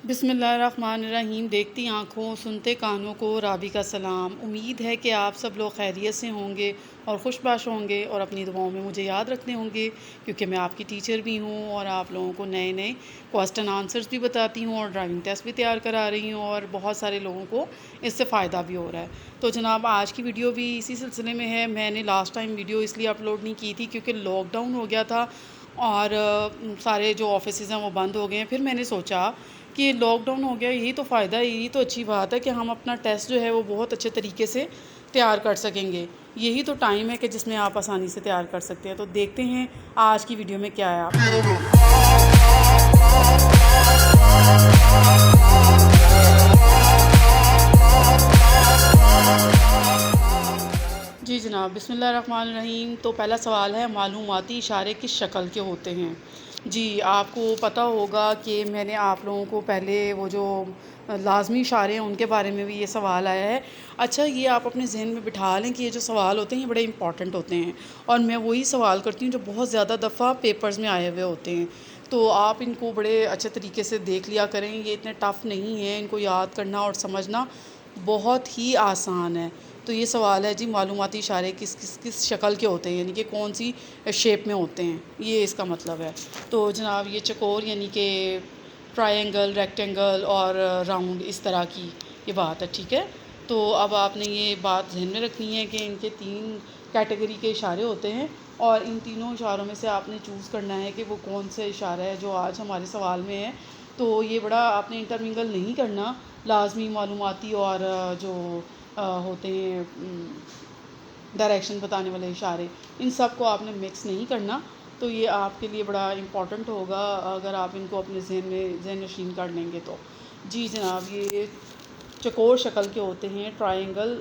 بسم اللہ الرحمن الرحیم۔ دیکھتی آنکھوں سنتے کانوں کو رابی کا سلام۔ امید ہے کہ آپ سب لوگ خیریت سے ہوں گے اور خوش باش ہوں گے اور اپنی دعاؤں میں مجھے یاد رکھتے ہوں گے، کیونکہ میں آپ کی ٹیچر بھی ہوں اور آپ لوگوں کو نئے نئے کوسچن آنسرز بھی بتاتی ہوں اور ڈرائیونگ ٹیسٹ بھی تیار کرا رہی ہوں، اور بہت سارے لوگوں کو اس سے فائدہ بھی ہو رہا ہے۔ تو جناب آج کی ویڈیو بھی اسی سلسلے میں ہے۔ میں نے لاسٹ ٹائم ویڈیو اس لیے اپلوڈ نہیں کی تھی کیونکہ لاک ڈاؤن ہو گیا تھا اور سارے جو آفیسز ہیں وہ بند ہو گئے ہیں۔ پھر میں نے سوچا کہ لاک ڈاؤن ہو گیا، یہی تو فائدہ ہے، یہی تو اچھی بات ہے کہ ہم اپنا ٹیسٹ جو ہے وہ بہت اچھے طریقے سے تیار کر سکیں گے۔ یہی تو ٹائم ہے کہ جس میں آپ آسانی سے تیار کر سکتے ہیں۔ تو دیکھتے ہیں آج کی ویڈیو میں کیا ہے آپ جی جناب، بسم اللہ الرحمن الرحیم۔ تو پہلا سوال ہے، معلوماتی اشارے کس شکل کے ہوتے ہیں؟ جی آپ کو پتہ ہوگا کہ میں نے آپ لوگوں کو پہلے وہ جو لازمی اشارے ہیں ان کے بارے میں بھی یہ سوال آیا ہے۔ اچھا، یہ آپ اپنے ذہن میں بٹھا لیں کہ یہ جو سوال ہوتے ہیں یہ بڑے امپورٹنٹ ہوتے ہیں، اور میں وہی سوال کرتی ہوں جو بہت زیادہ دفعہ پیپرز میں آئے ہوئے ہوتے ہیں۔ تو آپ ان کو بڑے اچھے طریقے سے دیکھ لیا کریں، یہ اتنے ٹف نہیں ہیں، ان کو یاد کرنا اور سمجھنا بہت ہی آسان ہے۔ تو یہ سوال ہے جی، معلوماتی اشارے کس شکل کے ہوتے ہیں، یعنی کہ کون سی شیپ میں ہوتے ہیں، یہ اس کا مطلب ہے۔ تو جناب یہ چکور یعنی کہ ٹرائی اینگل، ریکٹینگل اور راؤنڈ، اس طرح کی یہ بات ہے، ٹھیک ہے۔ تو اب آپ نے یہ بات ذہن میں رکھنی ہے کہ ان کے 3 کیٹیگری کے اشارے ہوتے ہیں، اور ان تینوں اشاروں میں سے آپ نے چوز کرنا ہے کہ وہ کون سے اشارہ ہے جو آج ہمارے سوال میں ہے۔ تو یہ بڑا آپ نے انٹرمنگل نہیں کرنا، لازمی، معلوماتی اور جو ہوتے ہیں ڈائریکشن بتانے والے اشارے، ان سب کو آپ نے مکس نہیں کرنا۔ تو یہ آپ کے لیے بڑا امپورٹنٹ ہوگا اگر آپ ان کو اپنے ذہن نشین کر لیں گے تو۔ جی جناب، یہ چکور شکل کے ہوتے ہیں، ٹرائی اینگل،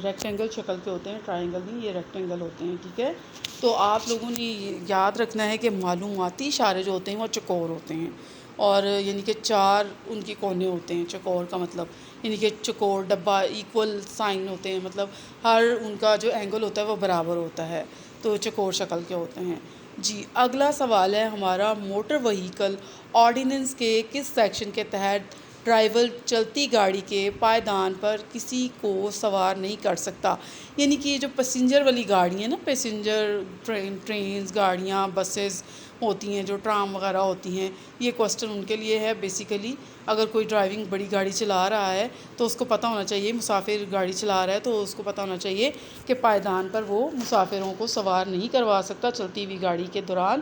ریکٹینگل شکل کے ہوتے ہیں، ٹرائی اینگل نہیں، یہ ریکٹینگل ہوتے ہیں، ٹھیک ہے۔ تو آپ لوگوں نے یاد رکھنا ہے کہ معلوماتی اشارے جو ہوتے ہیں وہ چکور ہوتے ہیں، اور یعنی کہ 4 ان کے کونے ہوتے ہیں۔ چکور کا مطلب یعنی کہ چکور ڈبہ ایکول سائن ہوتے ہیں، مطلب ہر ان کا جو اینگل ہوتا ہے وہ برابر ہوتا ہے، تو چکور شکل کے ہوتے ہیں۔ جی اگلا سوال ہے ہمارا، موٹر وہیکل آرڈیننس کے کس سیکشن کے تحت ڈرائیور چلتی گاڑی کے پائیدان پر کسی کو سوار نہیں کر سکتا؟ یعنی کہ یہ جو پیسنجر والی گاڑی ہیں نا، پیسنجر ٹرینز، گاڑیاں، بسز ہوتی ہیں جو ٹرام وغیرہ ہوتی ہیں، یہ کوسچن ان کے لیے ہے بیسیکلی۔ اگر کوئی ڈرائیونگ بڑی گاڑی چلا رہا ہے تو اس کو پتہ ہونا چاہیے، مسافر گاڑی چلا رہا ہے تو اس کو پتہ ہونا چاہیے کہ پائیدان پر وہ مسافروں کو سوار نہیں کروا سکتا چلتی ہوئی گاڑی کے دوران۔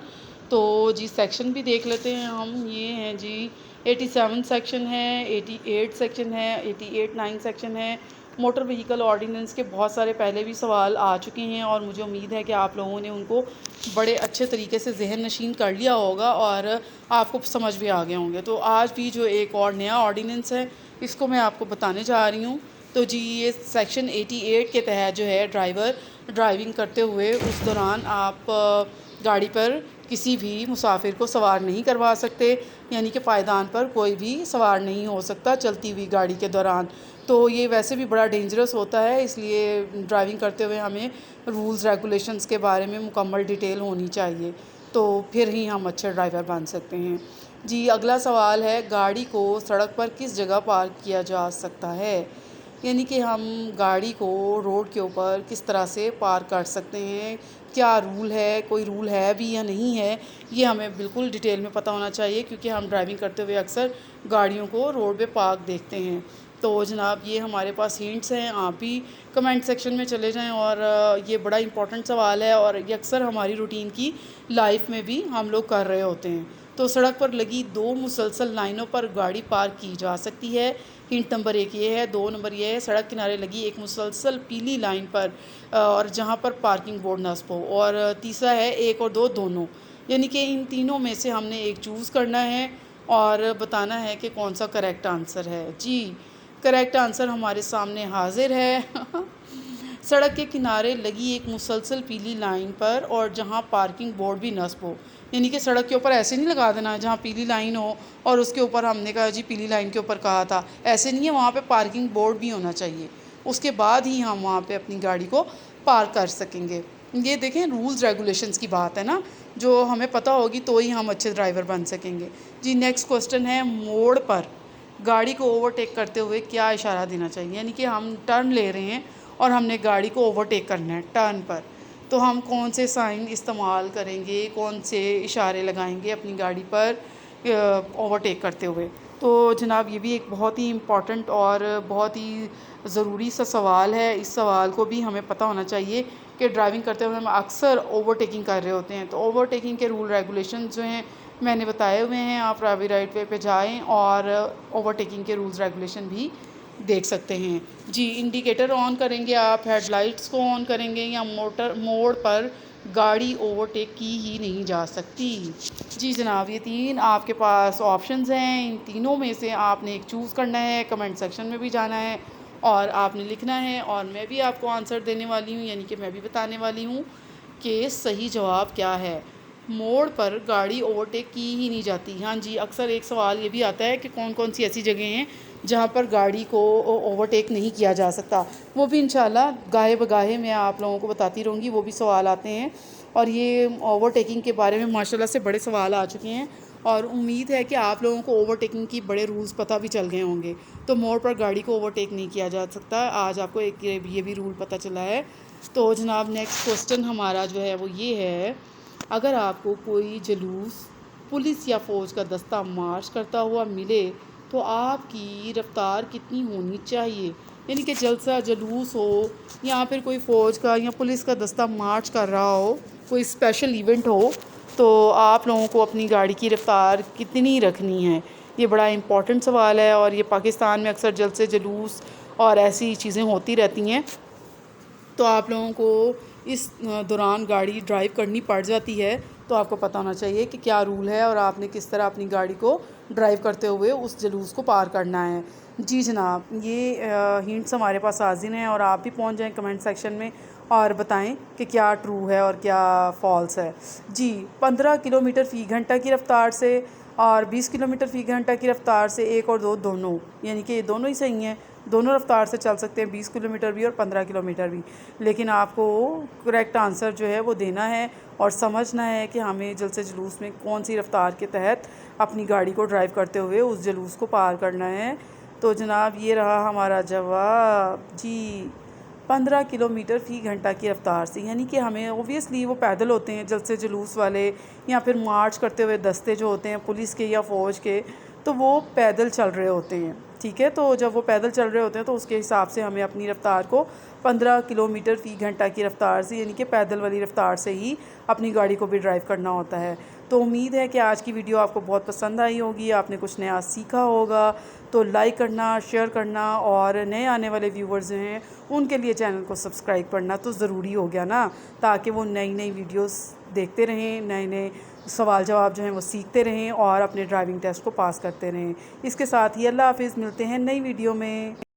تو جی سیکشن بھی دیکھ لیتے ہیں ہم، یہ ہیں جی 87 سیکشن ہے، 88 سیکشن ہے، 88(9) سیکشن ہے۔ موٹر وہیکل آرڈیننس کے بہت سارے پہلے بھی سوال آ چکے ہیں، اور مجھے امید ہے کہ آپ لوگوں نے ان کو بڑے اچھے طریقے سے ذہن نشین کر لیا ہوگا اور آپ کو سمجھ بھی آ گئے ہوں گے۔ تو آج بھی جو ایک اور نیا آرڈیننس ہے اس کو میں آپ کو بتانے جا رہی ہوں۔ تو جی یہ سیکشن 88 کے تحت جو ہے ڈرائیونگ کرتے ہوئے اس دوران آپ گاڑی پر کسی بھی مسافر کو سوار نہیں کروا سکتے، یعنی کہ پائیدان پر کوئی بھی سوار نہیں ہو سکتا چلتی ہوئی گاڑی کے دوران۔ تو یہ ویسے بھی بڑا ڈینجرس ہوتا ہے، اس لیے ڈرائیونگ کرتے ہوئے ہمیں رولز ریگولیشنز کے بارے میں مکمل ڈیٹیل ہونی چاہیے، تو پھر ہی ہم اچھے ڈرائیور بن سکتے ہیں۔ جی اگلا سوال ہے، گاڑی کو سڑک پر کس جگہ پارک کیا جا سکتا ہے؟ یعنی کہ ہم گاڑی کو روڈ کے اوپر کس طرح سے پارک کر سکتے ہیں، کیا رول ہے، کوئی رول ہے بھی یا نہیں ہے، یہ ہمیں بالکل ڈیٹیل میں پتہ ہونا چاہیے، کیونکہ ہم ڈرائیونگ کرتے ہوئے اکثر گاڑیوں کو روڈ پہ پارک دیکھتے ہیں۔ تو جناب یہ ہمارے پاس ہنٹس ہیں، آپ بھی کمنٹ سیکشن میں چلے جائیں، اور یہ بڑا امپورٹنٹ سوال ہے اور یہ اکثر ہماری روٹین کی لائف میں بھی ہم لوگ کر رہے ہوتے ہیں۔ تو سڑک پر لگی 2 مسلسل لائنوں پر گاڑی پارک کی جا سکتی ہے۔ ہنٹ نمبر 1 یہ ہے، 2 نمبر یہ ہے، سڑک کنارے لگی ایک مسلسل پیلی لائن پر اور جہاں پر پارکنگ بورڈ نصب ہو، اور تیسرا ہے 1 اور 2 دونوں، یعنی کہ ان تینوں میں سے ہم نے ایک چوز کرنا ہے اور بتانا ہے کہ کون سا کریکٹ آنسر ہے۔ جی کریکٹ آنسر ہمارے سامنے حاضر ہے سڑک کے کنارے لگی ایک مسلسل پیلی لائن پر اور جہاں پارکنگ بورڈ بھی نصب ہو، یعنی کہ سڑک کے اوپر ایسے نہیں لگا دینا جہاں پیلی لائن ہو اور اس کے اوپر ہم نے کہا جی پیلی لائن کے اوپر کہا تھا، ایسے نہیں ہے، وہاں پہ پارکنگ بورڈ بھی ہونا چاہیے، اس کے بعد ہی ہم وہاں پہ اپنی گاڑی کو پارک کر سکیں گے۔ یہ دیکھیں رولز ریگولیشنز کی بات ہے نا، جو ہمیں پتہ ہوگی تو ہی ہم اچھے ڈرائیور بن سکیں گے۔ جی نیکسٹ کوسچن ہے، موڑ پر گاڑی کو اوورٹیک کرتے ہوئے کیا اشارہ دینا چاہیے، یعنی کہ ہم ٹرن لے رہے ہیں اور ہم نے گاڑی کو اوورٹیک کرنا ہے ٹرن پر، تو ہم کون سے سائن استعمال کریں گے، کون سے اشارے لگائیں گے اپنی گاڑی پر اوورٹیک کرتے ہوئے۔ تو جناب یہ بھی ایک بہت ہی امپورٹنٹ اور بہت ہی ضروری سا سوال ہے، اس سوال کو بھی ہمیں پتہ ہونا چاہیے کہ ڈرائیونگ کرتے ہوئے ہم اکثر اوورٹیکنگ کر رہے ہوتے ہیں، تو اوورٹیکنگ کے رول ریگولیشن جو ہیں میں نے بتائے ہوئے ہیں، آپ راوی رائٹ وے پہ جائیں اور اوورٹیکنگ کے رولز ریگولیشن بھی دیکھ سکتے ہیں۔ جی انڈیکیٹر آن کریں گے آپ، ہیڈ لائٹس کو آن کریں گے، یا موڑ پر گاڑی اوورٹیک کی ہی نہیں جا سکتی۔ جی جناب یہ 3 آپ کے پاس آپشنز ہیں، ان تینوں میں سے آپ نے ایک چوز کرنا ہے، کمنٹ سیکشن میں بھی جانا ہے اور آپ نے لکھنا ہے، اور میں بھی آپ کو آنسر دینے والی ہوں، یعنی کہ میں بھی بتانے والی ہوں کہ صحیح جواب کیا ہے۔ موڑ پر گاڑی اوورٹیک کی ہی نہیں جاتی۔ ہاں جی اکثر ایک سوال یہ بھی آتا ہے کہ کون کون سی ایسی جگہیں ہیں جہاں پر گاڑی کو اوورٹیک نہیں کیا جا سکتا، وہ بھی انشاءاللہ گاہے بگاہے میں آپ لوگوں کو بتاتی رہوں گی، وہ بھی سوال آتے ہیں، اور یہ اوورٹیکنگ کے بارے میں ماشاءاللہ سے بڑے سوال آ چکے ہیں، اور امید ہے کہ آپ لوگوں کو اوورٹیکنگ کی بڑے رولز پتہ بھی چل گئے ہوں گے۔ تو موڑ پر گاڑی کو اوورٹیک نہیں کیا جا سکتا، آج آپ کو ایک یہ بھی رول پتہ چلا ہے۔ تو جناب نیکسٹ کوسچن ہمارا جو ہے وہ یہ ہے، اگر آپ کو کوئی جلوس پولیس یا فوج کا دستہ مارچ کرتا ہوا ملے تو آپ کی رفتار کتنی ہونی چاہیے، یعنی کہ جلسہ جلوس ہو یا پھر کوئی فوج کا یا پولیس کا دستہ مارچ کر رہا ہو، کوئی اسپیشل ایونٹ ہو، تو آپ لوگوں کو اپنی گاڑی کی رفتار کتنی رکھنی ہے۔ یہ بڑا امپورٹنٹ سوال ہے، اور یہ پاکستان میں اکثر جلسے جلوس اور ایسی چیزیں ہوتی رہتی ہیں، تو آپ لوگوں کو اس دوران گاڑی ڈرائیو کرنی پڑ جاتی ہے، تو آپ کو پتہ ہونا چاہیے کہ کیا رول ہے اور آپ نے کس طرح اپنی گاڑی کو ڈرائیو کرتے ہوئے اس جلوس کو پار کرنا ہے۔ جی جناب یہ ہنٹس ہمارے پاس حاضر ہیں، اور آپ بھی پہنچ جائیں کمنٹ سیکشن میں اور بتائیں کہ کیا ٹرو ہے اور کیا فالس ہے۔ جی 15 کلومیٹر فی گھنٹہ کی رفتار سے اور 20 کلومیٹر فی گھنٹہ کی رفتار سے 1 اور 2 دونوں، یعنی کہ یہ دونوں ہی صحیح ہیں، دونوں رفتار سے چل سکتے ہیں، 20 کلومیٹر بھی اور 15 کلومیٹر بھی، لیکن آپ کو کریکٹ آنسر جو ہے وہ دینا ہے اور سمجھنا ہے کہ ہمیں جلسے جلوس میں کون سی رفتار کے تحت اپنی گاڑی کو ڈرائیو کرتے ہوئے اس جلوس کو پار کرنا ہے۔ تو جناب یہ رہا ہمارا جواب، جی 15 کلومیٹر فی گھنٹہ کی رفتار سے، یعنی کہ ہمیں اوبویسلی وہ پیدل ہوتے ہیں جلسے جلوس والے، یا پھر مارچ کرتے ہوئے دستے جو ہوتے ہیں پولیس کے یا فوج کے، تو وہ پیدل چل رہے ہوتے ہیں، ٹھیک ہے۔ تو جب وہ پیدل چل رہے ہوتے ہیں تو اس کے حساب سے ہمیں اپنی رفتار کو 15 کلومیٹر فی گھنٹہ کی رفتار سے، یعنی کہ پیدل والی رفتار سے ہی اپنی گاڑی کو بھی ڈرائیو کرنا ہوتا ہے۔ تو امید ہے کہ آج کی ویڈیو آپ کو بہت پسند آئی ہوگی، آپ نے کچھ نیا سیکھا ہوگا، تو لائک کرنا، شیئر کرنا، اور نئے آنے والے ویورز ہیں ان کے لیے چینل کو سبسکرائب کرنا تو ضروری ہو گیا نا، تاکہ وہ نئی ویڈیوز دیکھتے رہیں، نئے سوال جواب جو ہیں وہ سیکھتے رہیں اور اپنے ڈرائیونگ ٹیسٹ کو پاس کرتے رہیں۔ اس کے ساتھ ہی اللہ حافظ، ملتے ہیں نئی ویڈیو میں۔